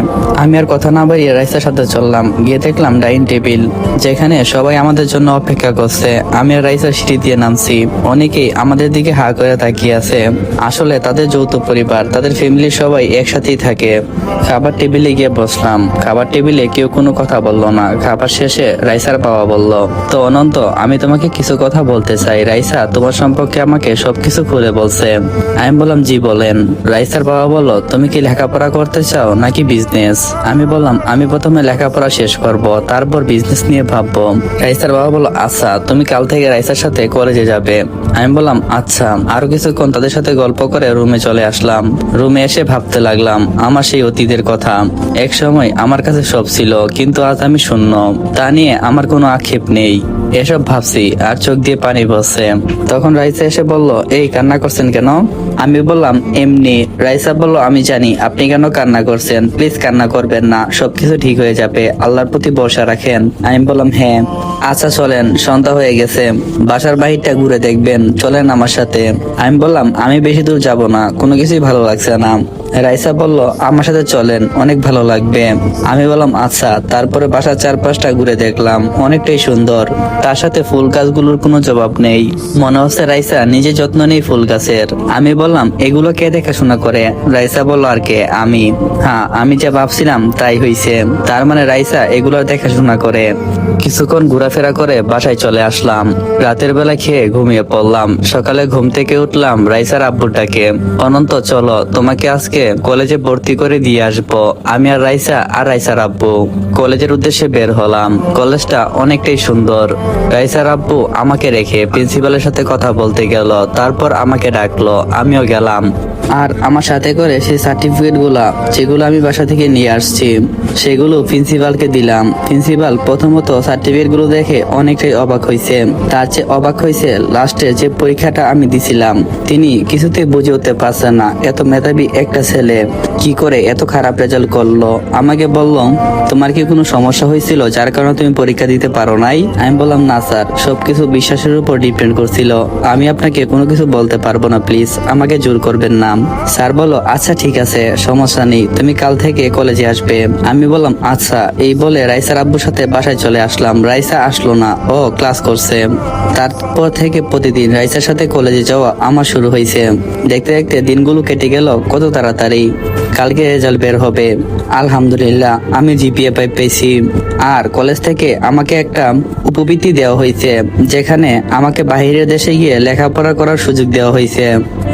আমি আর কথা না বাড়িয়ে রাইসার সাথে চললাম। গিয়ে দেখলাম ডাইনিং টেবিল, যেখানে সবাই আমাদের জন্য অপেক্ষা করছে। আমি আর রাইসা সিঁড়ি দিয়ে নামছি। অনেকেই আমাদের দিকে হা করে তাকিয়ে আছে। আসলে তাদের যৌথ পরিবার, তাদের ফ্যামিলির সবাই একসাথেই থাকে। খাবার টেবিলে গিয়ে বসলাম। খাবার টেবিলে কেউ কোনো কথা বললো না। খাবার শেষে রাইসার বাবা বলল তো অনন্ত আমি তোমাকে কিছু কথা বলতে চাই। রাইসা তোমার সম্পর্কে আমাকে সবকিছু খুলে বলছে। আমি বললাম জি বলেন। রাইসার বাবা বলল তুমি কি লেখাপড়া করতে চাও নাকি বিজনেস? আমি বললাম আমি প্রথমে লেখাপড়া শেষ করব, তারপর বিজনেস নিয়ে ভাববো। রাইসার বাবা বলল আচ্ছা তুমি কাল থেকে রাইসার সাথে কলেজে যাবে। আমি বললাম আচ্ছা। আরো কিছুক্ষণ তাদের সাথে গল্প করে রুমে চলে আসলাম। রুমে এসে ভাবতে লাগলাম আমার সেই অতীতের কথা। এক সময় আমার কাছে সব ছিল, কিন্তু আজ আমি শূন্য। তা নিয়ে আমার কোনো আক্ষেপ নেই। এসব ভাবছি আর চোখ দিয়ে পানি পড়ছে। তখন রাইসা এসে বলল এই কান্না করছেন কেন? আমি বললাম এমনি। রাইসা বলল আমি জানি আপনি কেন কান্না করছেন, প্লিজ কান্না করবেন না, সবকিছু ঠিক হয়ে যাবে, আল্লাহর প্রতি ভরসা রাখেন। আমি বললাম হ্যাঁ। আচ্ছা চলেন, সন্ধ্যা হয়ে গেছে, বাসার বাহিরটা ঘুরে দেখবেন, চলেন আমার সাথে। আমি বললাম আমি বেশি দূর যাব না, কোনো কিছুই ভালো লাগছে না। রাইসা বলল আমার সাথে চলেন, অনেক ভালো লাগবে। আমি বললাম আচ্ছা। তারপরে বাসার চারপাশটা ঘুরে দেখলাম, অনেকটাই সুন্দর। তার সাথে ফুল গাছগুলোর কোনো জবাব নেই, মনে হচ্ছে রাইসা নিজে যত্ন নেই ফুল গাছের। আমি বললাম এগুলো কে দেখাশোনা করে? রাইসা বলল আর কে, আমি। হ্যাঁ, আমি যা ভাবছিলাম তাই হইছে, তার মানে রাইসা এগুলোর দেখাশোনা করে। কিছুক্ষণ ঘোরাফেরা করে বাসায় চলে আসলাম। রাতের বেলা খেয়ে ঘুমিয়ে পড়লাম। সকালে ঘুম থেকে উঠলাম রাইসার আব্বুটাকে, অনন্ত চলো তোমাকে আজকে কলেজে ভর্তি করে দিয়ে আসবো। আমি আর রাইসার আব্বু কলেজের উদ্দেশ্যে বের হলাম। কলেজটা অনেকটাই সুন্দর। রাইসার আব্বু আমাকে রেখে প্রিন্সিপালের সাথে কথা বলতে গেল, তারপর আমাকে ডাকলো, আমিও গেলাম। আর আমার সাথে করে সেই সার্টিফিকেট গুলা যেগুলো আমি বাসা থেকে নিয়ে আসছি সেগুলো প্রিন্সিপালকে দিলাম। প্রিন্সিপাল প্রথমত সার্টিফিকেট গুলো দেখে অনেকটাই অবাক হয়েছে। তার চেয়ে অবাক হয়েছে লাস্টে যে পরীক্ষাটা আমি দিছিলাম, তিনি কিছুতে বুঝে উঠতে পারছেন না এত মেধাবী একটা ছেলে কি করে এত খারাপ রেজাল্ট করলো। আমাকে বলল তোমার কি কোনো সমস্যা হয়েছিল যার কারণে তুমি পরীক্ষা দিতে পারো নাই? আমি বললাম না স্যার, সবকিছু বিশ্বাসের উপর ডিপেন্ড করছিল, আমি আপনাকে কোনো কিছু বলতে পারবো না, প্লিজ আমাকে জোর করবেন না। স্যার বলল আচ্ছা ঠিক আছে, সমস্যা নেই, তুমি কাল থেকে কলেজে আসবে। আমি বললাম আচ্ছা। এই বলে রাইসার আব্বুর সাথে বাসায় চলে আসলাম। রাইসা আসলো না, ও ক্লাস করছে। তারপর থেকে প্রতিদিন রাইসার সাথে কলেজে যাওয়া আমার শুরু হয়েছে। দেখতে দেখতে দিনগুলো কেটে গেল কত তাড়াতাড়ি। কালকে রেজাল্ট বের হবে, আলহামদুলিল্লাহ আমি জিপিএ পেয়েছি। আর কলেজ থেকে আমাকে একটা উপবৃত্তি দেওয়া হয়েছে, যেখানে আমাকে বাহিরের দেশে গিয়ে লেখাপড়া করার সুযোগ দেওয়া হয়েছে।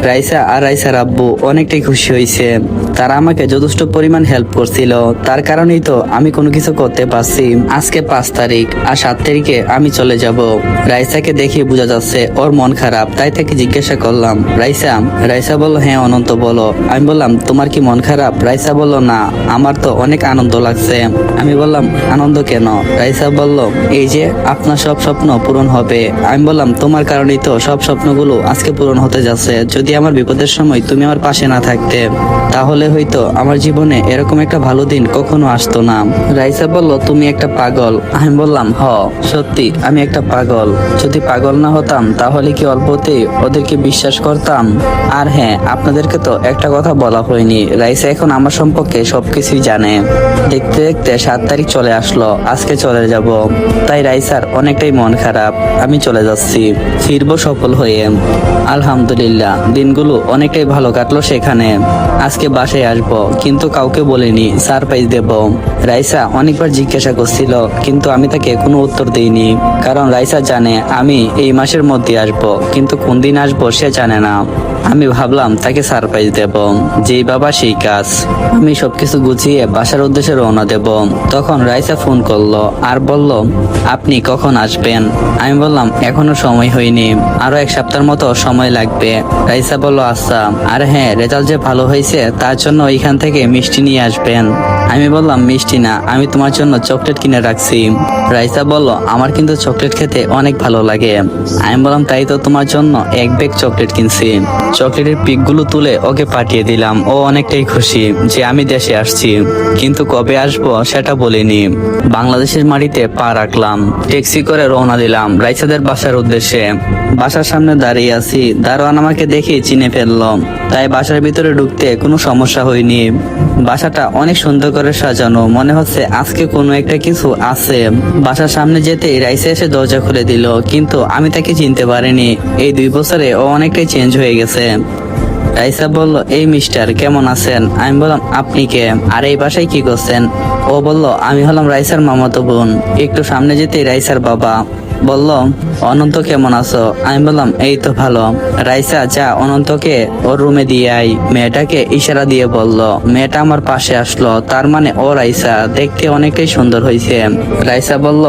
রাইসা আর রাইসার আব্বু অনেকটাই খুশি হয়েছে। তারা আমাকে যথেষ্ট পরিমাণ হেল্প করছিল, তার কারণেই তো আমি কোনো কিছু করতে পারছি। আজকে 5 তারিখ আর 7 তারিখে আমি চলে যাব। রাইসাকে দেখে বোঝা যাচ্ছে ওর মন খারাপ, তাই তাকে জিজ্ঞাসা করলাম রাইসা বলল হ্যাঁ অনন্ত বলো। আমি বললাম তোমার কি মন খারাপ? রাইসা বলল না, আমার তো অনেক আনন্দ লাগছে। আমি বললাম আনন্দ কেন? রাইসা বলল এই যে আপনার সব স্বপ্ন পূরণ হবে। আমি বললাম তোমার কারণেই তো সব স্বপ্নগুলো আজকে পূরণ হতে যাচ্ছে। যদি আমার বিপদের সময় তুমি আমার পাশে না থাকতে, তাহলে হয়তো আমার জীবনে এরকম একটা ভালো দিন কখনো আসতো না। রাইসা বলল তুমি একটা পাগল। আমি বললাম সত্যি আমি একটা পাগল। যদি পাগল না হতাম তাহলে কি অল্পতেই ওদেরকে বিশ্বাস করতাম? আর হ্যাঁ, আপনাদেরকে তো একটা কথা বলা হয়নি, রাইসা এখন আমার সম্পর্কে সবকিছুই জানে। দেখতে দেখতে 7 তারিখ চলে আসলো, আজকে চলে যাব। তাই রাইসার অনেকটাই মন খারাপ। আমি চলে যাচ্ছি, ফিরবো সফল হয়ে। আলহামদুলিল্লাহ দিনগুলো অনেকটাই ভালো কাটলো সেখানে। আজকে বাসায় আসবো, কিন্তু কাউকে বলিনি, সারপ্রাইজ দেব। রাইসা অনেকবার জিজ্ঞাসা করছিল, কিন্তু আমি তাকে কোনো উত্তর দিইনি, কারণ রাইসা জানে আমি এই মাসের মধ্যে আসবো, কিন্তু কোন দিন আসবো সে জানে না। আমি ভাবলাম তাকে সারপ্রাইজ দেব, যেই বাবা সেই কাজ। আমি সবকিছু গুছিয়ে বাসার উদ্দেশ্যে রওনা দেব। তখন রাইসা ফোন করলো আর বলল আপনি কখন আসবেন? আমি বললাম এখনো সময় হয়নি, আরো 1 সপ্তাহের মতো সময় লাগবে। রাইসা বলল আচ্ছা। আর হ্যাঁ, রেজাল্ট যে ভালো হয়েছে তার জন্য এখান থেকে মিষ্টি নিয়ে আসবেন। আমি বললাম মিষ্টি না, আমি তোমার জন্য চকলেট কিনে রাখছি। রাইসা বলল আমার কিন্তু চকলেট খেতে অনেক ভালো লাগে। আমি বললাম তাই তো তোমার জন্য 1 ব্যাগ চকলেট কিনছি। চকলেটের পিকগুলো তুলে ওকে পাঠিয়ে দিলাম। ও অনেকটাই খুশি যে আমি দেশে আসছি, কিন্তু কবে আসবো সেটা বলিনি। বাংলাদেশের মাটিতে পা রাখলাম, ট্যাক্সি করে রওনা দিলাম রাইসাদের বাসার উদ্দেশ্যে। বাসার সামনে দাঁড়িয়ে আছি, দারোয়ান আমাকে দেখে চিনে ফেললো, তাই বাসার ভিতরে ঢুকতে কোনো সমস্যা হয়নি। বাসাটা অনেক সুন্দর করে সাজানো, মনে হচ্ছে আজকে কোনো একটা কিছু আছে। বাসার সামনে যেতেই রাইসা এসে দরজা খুলে দিল, কিন্তু আমি তাকে চিনতে পারিনি। এই 2 বছরে ও অনেকটাই চেঞ্জ হয়ে গেছে। রাইসা বলল এই মিস্টার কেমন আছেন? আমি বললাম আপনি কে, আর এই বাসায় কি করছেন? ও বলল আমি হলাম রাইসার মামাতো বোন। একটু সামনে যেতেই রাইসার বাবা বলল অনন্ত কেমন আছো? আমি বললাম এই তো ভালো। রাইসা যা অনন্তকে ওর রুমে দিয়ে আই। মেয়েটাকে ইশারা দিয়ে বলল। মেয়েটা আমার পাশে আসলো, তার মানে ও রাইসা, দেখতে অনেকটাই সুন্দর হয়েছে। রাইসা বলল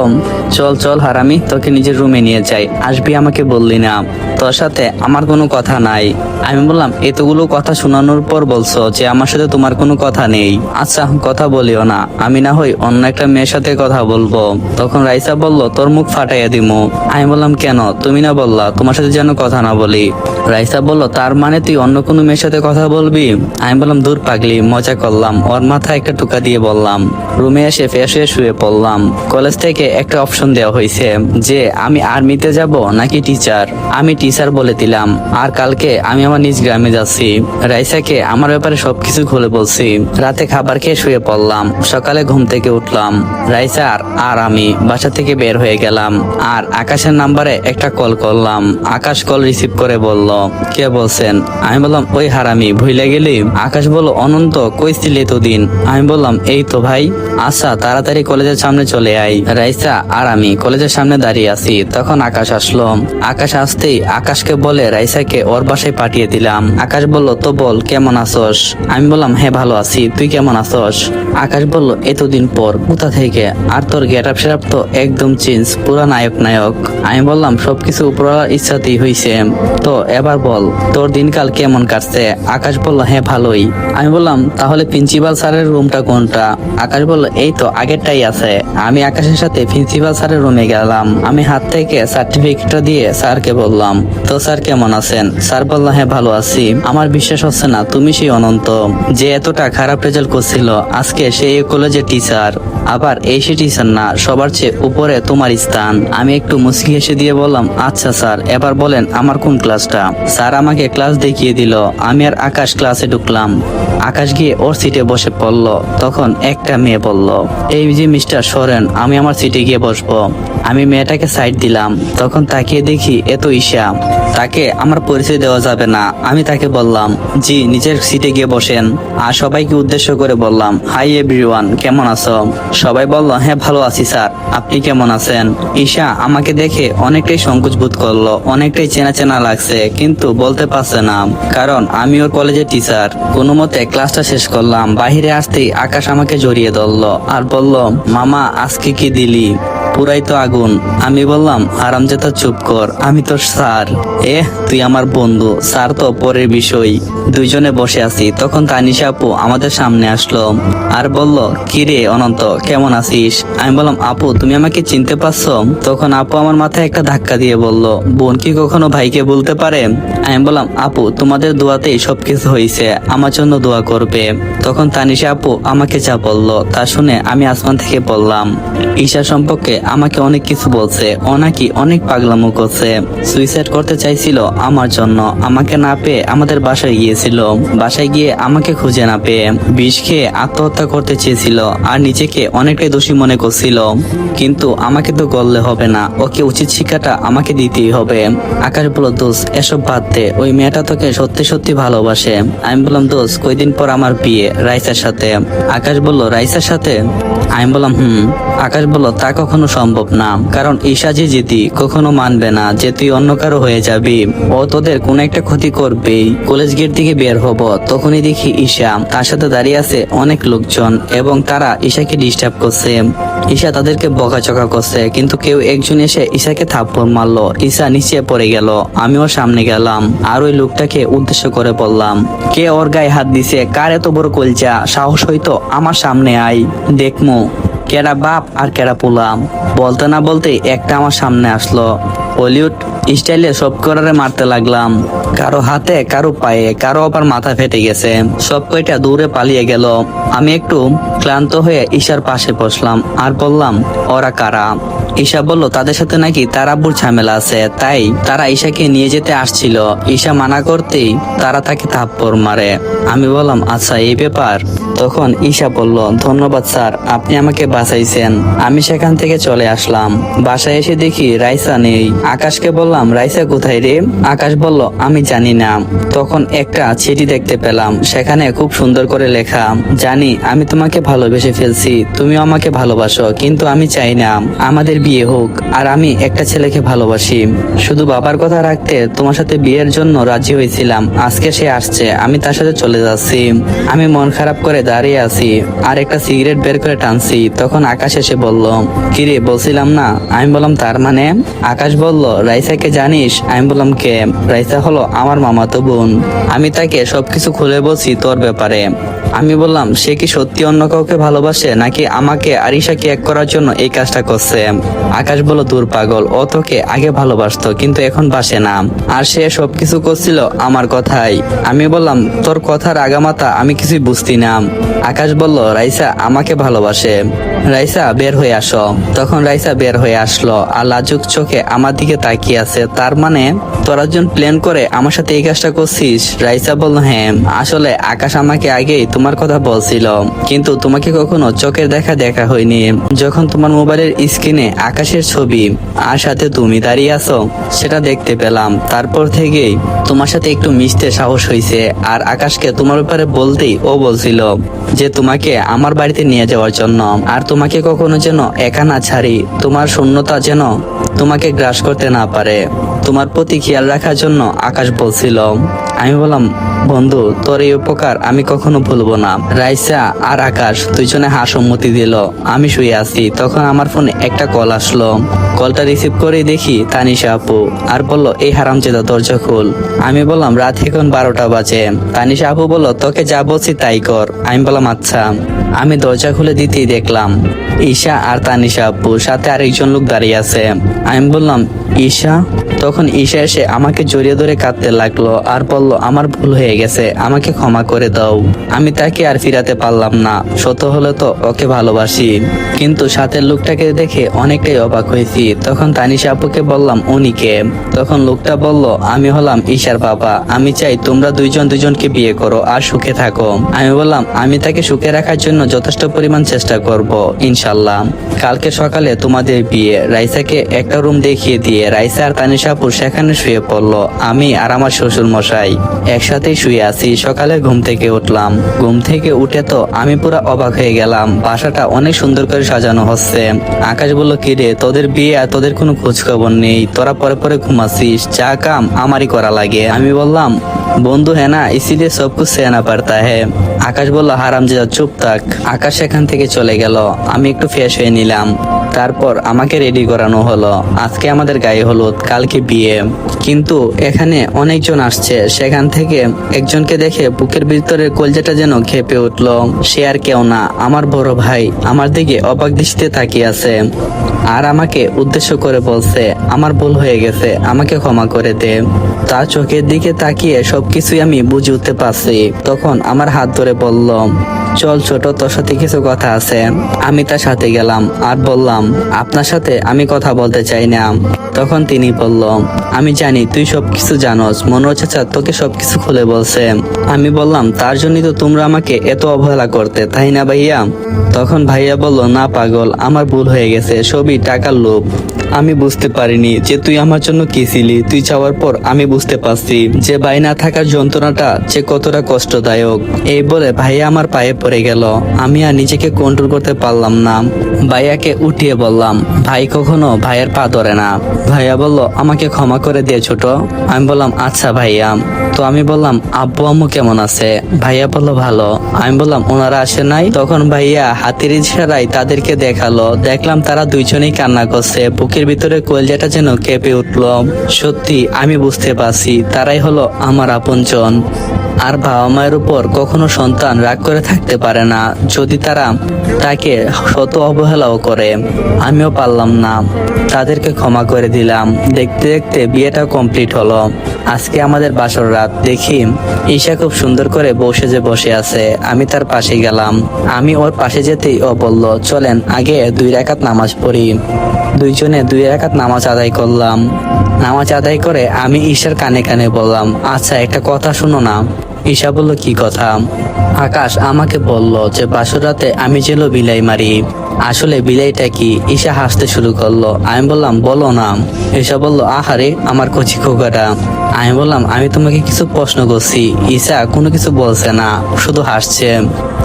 চল চল হারামি, তোকে নিজের রুমে নিয়ে যাই, আসবি আমাকে বললি না, তোর সাথে আমার কোনো কথা নাই। আমি বললাম এতগুলো কথা শোনানোর পর বলছো যে আমার সাথে তোমার কোনো কথা নেই। আচ্ছা কথা বলিও না, আমি না হয় অন্য একটা মেয়ের সাথে কথা বলবো। তখন রাইসা বলল তোর মুখ ফাটাইয়া দিব। দিমু। আমি বললাম কেন, তুমি না বললা তোমার সাথে যেন কথা না বলি। রাইসা বলল তার মানে তুই অন্য কোনো মেয়ের সাথে কথা বলবি? আমি বললাম দূর পাগলি, মজা করলাম। ওর মাথায় একটা টুকা দিয়ে বললাম। রুমে এসে ফ্রেশ হয়ে শুয়ে পড়লাম। কলেজ থেকে একটা অপশন দেওয়া হয়েছে যে আমি আর্মিতে যাব নাকি টিচার। আমি টিচার বলে দিলাম। আর কালকে আমি আমার নিজ গ্রামে যাচ্ছি। রাইসাকে আমার ব্যাপারে সবকিছু খুলে বলছি। রাতে খাবার খেয়ে শুয়ে পড়লাম। সকালে ঘুম থেকে উঠলাম। রাইসা আর আমি বাসা থেকে বের হয়ে গেলাম। আর আকাশের নাম্বারে একটা কল করলাম। আকাশ কল রিসিভ করে বলল, কে বলছেন? আমি বললাম ওই হারামি, ভুলে গেলি? আকাশ বলল, অনন্ত কই ছিলি এতদিন? আমি বললাম এই তো ভাই। আচ্ছা তাড়াতাড়ি কলেজের সামনে চলে আই। রাইসা আর আমি কলেজের সামনে দাঁড়িয়ে আছি। তখন আকাশ আসলো। আকাশ আসতেই আকাশকে বলে রাইসাকে ওর বাসায় পাঠিয়ে দিলাম। আকাশ বলল, তো বল কেমন আছোস? আমি বললাম হ্যাঁ ভালো আছি, তুই কেমন আছোস? আকাশ বলল, এতদিন পর, কোথা থেকে? আর তোর গেট আপ সেট তো একদম চেঞ্জ, পুরা নায়ক নায়ক। আমি বললাম সবকিছু উপরওয়ালার ইচ্ছাতেই হয়েছে। তো এবার বল তোর দিনকাল কেমন কাটছে? আকাশ বলল, হ্যাঁ ভালোই। আমি বললাম তাহলে প্রিন্সিপাল স্যারের রুমটা কোনটা? আকাশ বলল, এই তো আগেরটাই আছে। আমি আকাশের সাথে প্রিন্সিপাল স্যারের রুমে গেলাম। আমি হাত থেকে সার্টিফিকেটটা দিয়ে স্যারকে বললাম, তো স্যার কেমন আছেন? স্যার বলল, হ্যাঁ ভালো আছি। আমার বিশ্বাস হচ্ছে না তুমি সেই অনন্ত যে এতটা খারাপ রেজাল্ট করছিল, আজকে সেই কলেজের টিচার। আবার এই সে টিচার না, সবার চেয়ে উপরে তোমার স্থান। আমি একটু মুচকি হেসে দিয়ে বললাম, আচ্ছা স্যার এবার বলেন আমার কোন ক্লাসটা? স্যার আমাকে ক্লাস দেখিয়ে দিল। আমি আর আকাশ ক্লাসে ঢুকলাম। আকাশ গিয়ে ওর সিটে বসে পড়ল। তখন একটা মেয়ে বলল, এই যে মিস্টার সরেন, আমি আমার সিটে গিয়ে বসবো। আমি মেয়েটাকে সাইড দিলাম। তখন তাকিয়ে দেখি এ তো ঈশা। তাকে আমার পরিচয় দেওয়া যাবে না। আমি তাকে বললাম, জি নিজের সিটে গিয়ে বসেন। আর সবাইকে উদ্দেশ্য করে বললাম, হাই এভরিওয়ান, কেমন আছো? সবাই বলল, হ্যাঁ ভালো আছি স্যার, আপনি কেমন আছেন? ঈশা আমাকে দেখে অনেকটাই সংকোচ বোধ করলো, অনেকটাই চেনা চেনা লাগছে, কিন্তু বলতে পারছে না, কারণ আমি ওর কলেজের টিচার। কোনো মতে ক্লাসটা শেষ করলাম। বাহিরে আসতেই আকাশ আমাকে জড়িয়ে ধরলো আর বলল, মামা আজকে কি দিলি? পুরাই তো আগুন। আমি বললাম, হারামজাদা চুপ কর, আমি তোর স্যার। তুই আমার বন্ধু, স্যার তো পরের বিষয়। দুইজনে বসে আছি। তখন তানিশা আপু আমাদের সামনে আসলো আর বলল, কি রে অনন্ত, কেমন আছিস? আমি বললাম, আপু তুমি আমাকে চিনতে পারছো? তখন আপু আমার মাথায় একটা ধাক্কা দিয়ে বলল, বোন কি কখনো ভাইকে বলতে পারে? আমি বললাম, আপু তোমাদের দোয়াতেই সবকিছু হয়েছে, আমার জন্য দোয়া করবে। তখন তানিশা আপু আমাকে যা বললো তা শুনে আমি আসমান থেকে বললাম, ঈশা সম্পর্কে আমাকে অনেক কিছু বলছে, ও নাকি অনেক পাগলামো করছে, সুইসাইড করতে চাইছিল আমার জন্য। আমাকে না পেয়ে আমাদের বাসায় গিয়েছিল। বাসায় গিয়ে আমাকে খুঁজে না পেয়ে বিষ খেয়ে আত্মহত্যা করতে চেয়েছিল আর নিজেকে অনেকটাই দোষী মনে করছিল। কিন্তু আমাকে তো গললে হবে না, ওকে উচিত শিক্ষাটা আমাকে দিতেই হবে। আকাশ বলল, দোষ এসব বাদ দে, ওই মেয়েটা তোকে সত্যি সত্যি ভালোবাসে। আমি বললাম, দোষ কয়দিন পর আমার বিয়ে রাইসার সাথে। আকাশ বলল, রাইসার সাথে? আমি বললাম আকাশ বলল, তা কখনো সম্ভব না, কারণ ঈশা যে জিতি কখনো মানবে না যে তুই অন্য কারো হয়ে যাবি। ও তোদের কোন একটা ক্ষতি করবেই। কলেজ গেট থেকে বের হব, তখনই দেখি ঈশা, তার সাথে দাঁড়িয়ে আছে অনেক লোকজন এবং তারা ঈশাকে ডিস্টার্ব করছে। ঈশা তাদেরকে বকাচকা করছে, কিন্তু কেউ একজন এসে ঈশাকে থাপ্পড় মারলো। ঈশা নিচে পড়ে গেল। আমি ওর সামনে গেলাম আর ওই লোকটাকে উদ্দেশ্য করে বললাম, কে ওর গায়ে হাত দিছে? কার এত বড় কলজা? সাহস হইতো আমার সামনে আই, দেখমু কেডা বাপ আর কেডা পোলাম। বলতে না বলতে একটা আমার সামনে আসলো। হলিউড স্টাইলে সব করারে মারতে লাগলাম, কারো হাতে, কারো পায়ে, কারো আবার মাথা ফেটে গেছে। সব কয়টা দূরে পালিয়ে গেল। আমি একটু ক্লান্ত হয়ে ঈশার পাশে বসলাম আর বললাম, ওরা কারা? ঈশা বলল, তাদের সাথে নাকি তার আব্বুর ঝামেলা আছে, তাই তারা ঈশাকে নিয়ে যেতে আসছিল। ঈশা মানা করতেই তারা তাকে থাপ্পড় মারে। আমি বললাম, আচ্ছা এই ব্যাপার। তখন ঈশা বলল, ধন্যবাদ স্যার, আপনি আমাকে বাঁচাইছেন। আমি সেখান থেকে চলে আসলাম। বাসায় এসে দেখি রাইসা নেই। আকাশকে বললাম, রাইসা কোথায় রে? আকাশ বলল, আমি জানি না। তখন একটা চিঠি দেখতে পেলাম, সেখানে খুব সুন্দর করে লেখা, জানি আমি তোমাকে ভালোবেসে ফেলছি, তুমিও আমাকে ভালোবাসো, কিন্তু আমি চাই না আমাদের বিয়ে হোক। আর আমি একটা ছেলেকে ভালোবাসি। শুধু বাবার কথা রাখতে তোমার সাথে বিয়ের জন্য রাজি হয়েছিলাম। আজকে সে আসছে, আমি তার সাথে চলে যাচ্ছি। আমি মন খারাপ করে দাঁড়িয়ে আছি আর একটা সিগারেট বের করে টানছি, তখন আকাশ এসে বলল, কিরে বলছিলাম না? আমি বললাম তার মানে? আকাশ বলল, রাইসাকে জানিস? আমি বললাম কে? রাইসা হলো আমার মামাতো বোন। আমি তাকে সবকিছু খুলে বলছি তোর ব্যাপারে। আমি বললাম, সে কি সত্যি অন্য কাউকে ভালোবাসে নাকি আমাকে আরিশাকে এক করার জন্য এই কাজটা করছে? আকাশ বলল, দূর পাগল, ও তোকে আগে ভালোবাসতো কিন্তু এখন বাসে না, আর সে সবকিছু করছিল আমার কথাই। আমি বললাম, তোর কথার আগামাথা আমি কিছুই বুঝতি না। আকাশ বলল, রাইসা আমাকে ভালোবাসে। রাইসা বের হয়ে আসো। তখন রাইসা বের হয়ে আসলো আর লাজুক চোখে আমার দিকে তাকিয়ে আছে। তার মানে তোরা জন প্ল্যান করে আমার সাথে এই কাজটা করছিস? রাইসা বলল, হ্যাঁ, আসলে আকাশ আমাকে আগেই তোমার কথা বলছিল, কিন্তু তোমাকে কখনো চোখের দেখা হয়নি। যখন তোমার মোবাইলের স্ক্রিনে আকাশের ছবি আর সাথে তুমি দাঁড়িয়ে আছো সেটা দেখতে পেলাম, তারপর থেকেই তোমার সাথে একটু মিশতে সাহস হয়েছে। আর আকাশকে তোমার ব্যাপারে বলতেই ও বলছিল যে তোমাকে আমার বাড়িতে নিয়ে যাওয়ার জন্য, আর তোমাকে কখনো যেন একা না ছাড়ি, তোমার শূন্যতা যেন তোমাকে গ্রাস করতে না পারে, তোমার প্রতি খেয়াল রাখার জন্য আকাশ বলছিল। আমি বললাম, বন্ধু তোর এই উপকার আমি কখনো ভুলবো না। রাইসা আর আকাশ দুইজনে সম্মতি দিল। আমি শুয়ে আছি, তখন আমার ফোনে একটা কল আসলো। কলটা রিসিভ করে দেখি তানিশা আপু, আর বলল, এই হারামজাদা দরজা খুল। আমি বললাম, রাত এখন 12টা বাজে। তানিশা আপু বলল, তোকে যা বলছি তাই কর। আমি বললাম, আচ্ছা। আমি দরজা খুলে দিতেই দেখলাম ঈশা আর তানিশা আপু সাথে আরেকজন লোক দাঁড়িয়ে আছে। আমি বললাম, ঈশা? তখন ঈশা এসে আমাকে জড়িয়ে ধরে কাঁদতে লাগলো আর বলল, আমার ভুল হয়ে গেছে, আমাকে ক্ষমা করে দাও। আমি তাকে আর ফিরাতে পারলাম না, সত্য হলে তো ওকে ভালোবাসি, কিন্তু সাথের লোকটাকে দেখে অনেকটাই অবাক হয়েছি। তখন তানিশা আপুকে বললাম, উনি কে? তখন লোকটা বলল, আমি হলাম ঈশার বাবা, আমি চাই তোমরা দুইজন দুজনকে বিয়ে করো আর সুখে থাকো। আমি বললাম, আমি তাকে সুখে রাখার জন্য যথেষ্ট পরিমাণ চেষ্টা করব ইনশাল্লাহ। কালকে সকালে তোমাদের বিয়ে। রাইসাকে একটা রুম দেখিয়ে দিয়ে রাইসা আর তানিশা আপু সেখানে শুয়ে পড়লো। আমি আর আমার শ্বশুর মশাই একসাথেই শুয়ে আছি। সকালে ঘুম থেকে উঠলাম। ঘুম থেকে উঠে তো আমি পুরো অবাক হয়ে গেলাম, বাসাটা অনেক সুন্দর করে সাজানো হচ্ছে। আকাশ বলল, কিরে তোদের বিয়ে আর তোদের কোনো খোঁজ খবর নেই, তোরা পরে পরে ঘুমাচ্ছিস, যা কাম আমারই করা লাগে। আমি বললাম, বন্ধু হ্যাঁ না, ইসিলিয়ে সব কুছ সেনা পড়তা হ্যাঁ। আকাশ বলল, হারামজাদা চুপ থাক। আকাশ সেখান থেকে চলে গেল। আমি একটু ফ্রেশ হয়ে নিলাম, তারপর আমাকে রেডি করানো হলো। আজকে আমাদের গায়ে হলুদ, কালকে বিয়ে। কিন্তু এখানে অনেকজন আসছে, সেখান থেকে একজনকে দেখে বুকের ভিতরে কলজাটা যেন খেপে উঠলো। সে আর কেউ না, আমার বড় ভাই আমার দিকে অবাক দৃষ্টিতে তাকিয়ে আছে আর আমাকে উদ্দেশ্য করে বলছে, আমার ভুল হয়ে গেছে, আমাকে ক্ষমা করে দে। তার চোখের দিকে তাকিয়ে সবকিছুই আমি বুঝে উঠতে পারছি। তখন আমার হাত ধরে বলল, চল ছোট, তোর সাথে কিছু কথা আছে। আমি তার সাথে গেলাম আর বললাম, আপনার সাথে আমি কথা বলতে চাই না। তখন তিনি বলল, আমি জানি তুই সবকিছু জানোস, মনোজ চাচা তোকে সবকিছু খুলে বলছে। আমি বললাম, তার জন্যই তো তোমরা আমাকে এত অবহেলা করতে, তাই না ভাইয়া? তখন ভাইয়া বলল, না পাগল, আমার ভুল হয়ে গেছে, সবই টাকার লোভ। আমি বুঝতে পারিনি যে তুই আমার জন্য কি ছিলি। তুই যাওয়ার পর আমি বুঝতে পারছি যে ভাই না থাকার যন্ত্রণাটা যে কতটা কষ্টদায়ক। এই বলে ভাইয়া আমার পায়ে পড়ে গেল। আমি আর নিজেকে কন্ট্রোল করতে পারলাম না। ভাইয়াকে উঠিয়ে বললাম, ভাই কখনো ভাইয়ের পা ধরে না। ভাইয়া বলল, আমাকে ক্ষমা করে দে ছোট। আমি বললাম, আচ্ছা ভাইয়া। তো আমি বললাম, আব্বু আম্মু কেমন আছে? ভাইয়া বলল, ভালো। আমি বললাম, ওনারা আসে নাই? তখন ভাইয়া হাতের ইশারায় তাদেরকে দেখালো। দেখলাম তারা দুইজনেই কান্না করছে, বুকের ভিতরে কলজাটা যেন কেঁপে উঠলো। সত্যি আমি বুঝতে পারছি তারাই হলো আমার আপনজন। আর বাবা মায়ের উপর কখনো সন্তান রাগ করে থাকতে পারে না, যদি তারা তাকে শত অবহেলাও করে। আমিও পারলাম না, তাদেরকে ক্ষমা করে দিলাম। দেখতে দেখতে বিয়েটা কমপ্লিট হলো। আজকে আমাদের বাসর রাত। দেখি ঈশা খুব সুন্দর করে বসে আছে। আমি তার পাশে গেলাম। আমি ওর পাশে যেতেই ও বলল, চলেন আগে 2 রাকাত নামাজ পড়ি। দুইজনে 2 রাকাত নামাজ আদায় করলাম। নামাজ আদায় করে আমি ঈশার কানে কানে বললাম, আচ্ছা একটা কথা শুনো না। ঈশা বলল, কি কথা? আকাশ আমাকে বলল যে বাসর রাতে আমি যেন বিলাই মারি। আসলে বিলাইটা কি? ঈশা হাসতে শুরু করলো। আমি বললাম, বলো না। ঈশা বলল, আহারে আমার কচি খোকাটা। আমি বললাম, আমি তোমাকে কিছু প্রশ্ন করছি। ঈশা কোনো কিছু বলছে না, শুধু হাসছে।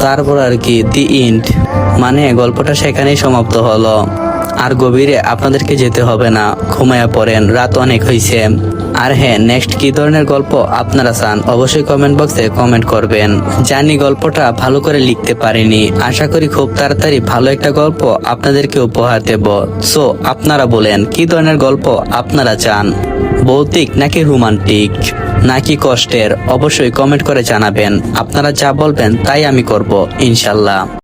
তারপর আর কি, দি এন্ড, মানে গল্পটা সেখানেই সমাপ্ত হলো। আর গভীরে আপনাদেরকে যেতে হবে না, ঘুমায়া পড়েন, রাত অনেক হয়েছে। আর হ্যাঁ, নেক্সট কি ধরনের গল্প আপনারা চান অবশ্যই কমেন্ট বক্সে কমেন্ট করবেন। জানি গল্পটা ভালো করে লিখতে পারিনি, আশা করি খুব তাড়াতাড়ি ভালো একটা গল্প আপনাদেরকে উপহার দেব। সো আপনারা বলেন কি ধরনের গল্প আপনারা চান, ভৌতিক নাকি রোমান্টিক নাকি কষ্টের, অবশ্যই কমেন্ট করে জানাবেন। আপনারা যা বলবেন তাই আমি করব ইনশাল্লাহ।